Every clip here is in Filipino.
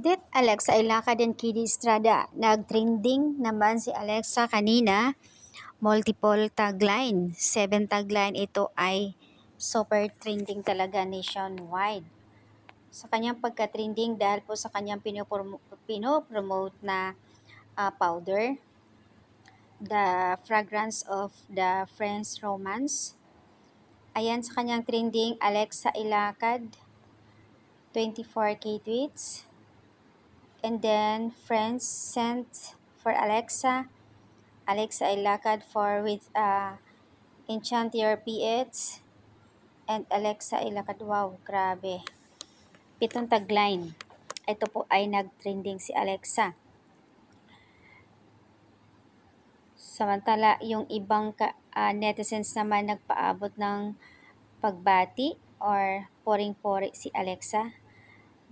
update, Alexa Ilacad and Kiddy Estrada. Nag-trending naman si Alexa kanina. Multiple tagline. 7 tagline ito ay super trending talaga nationwide. Sa kanyang pagka-trending dahil po sa kanyang pinopromote na powder, The Fragrance of the Friends Romance. Ayan sa kanyang trending, Alexa Ilacad, 24K tweets. And then, Friends sent for Alexa. Alexa Ilacad for with Enchant Your PH. And Alexa Ilacad. Wow, grabe. 7 tagline. Ito po ay nag-trending si Alexa. Samantala, yung ibang netizens naman nagpaabot ng pagbati or poring-pori si Alexa.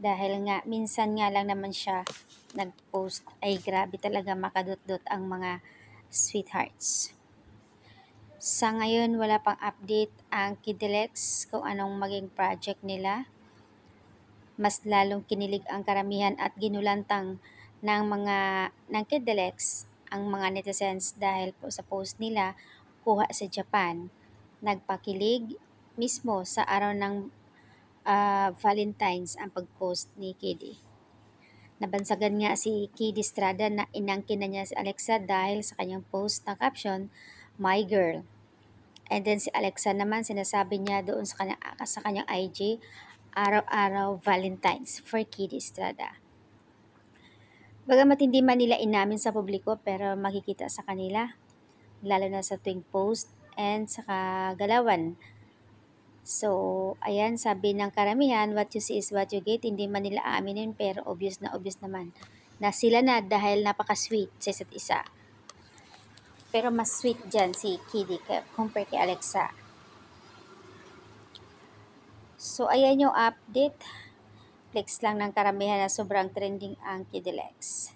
Dahil nga, minsan nga lang naman siya nag-post, ay grabe talaga makadot-dot ang mga sweethearts. Sa ngayon, wala pang update ang Kidilex kung anong maging project nila. Mas lalong kinilig ang karamihan at ginulantang ng Kidilex ang mga netizens dahil po sa post nila kuha sa Japan. Nagpakilig mismo sa araw ng Valentine's ang pag-post ni Kiddy. Nabansagan nga si Kiddy Estrada na inangkin na niya si Alexa dahil sa kanyang post na caption, "My girl." And then si Alexa naman sinasabi niya doon sa kanyang IG, araw-araw Valentine's for Kiddy Estrada. Bagamat hindi man nila inamin sa publiko pero makikita sa kanila, lalo na sa tuwing post and sa kagalawan. So, ayan, sabi ng karamihan, what you see is what you get. Hindi man nila aaminin pero obvious naman na sila na dahil napaka-sweet sa isa't isa. Pero mas sweet dyan si Kiddy compare kay Alexa. So, ayan yung update. Flex lang ng karamihan na sobrang trending ang Kidilex.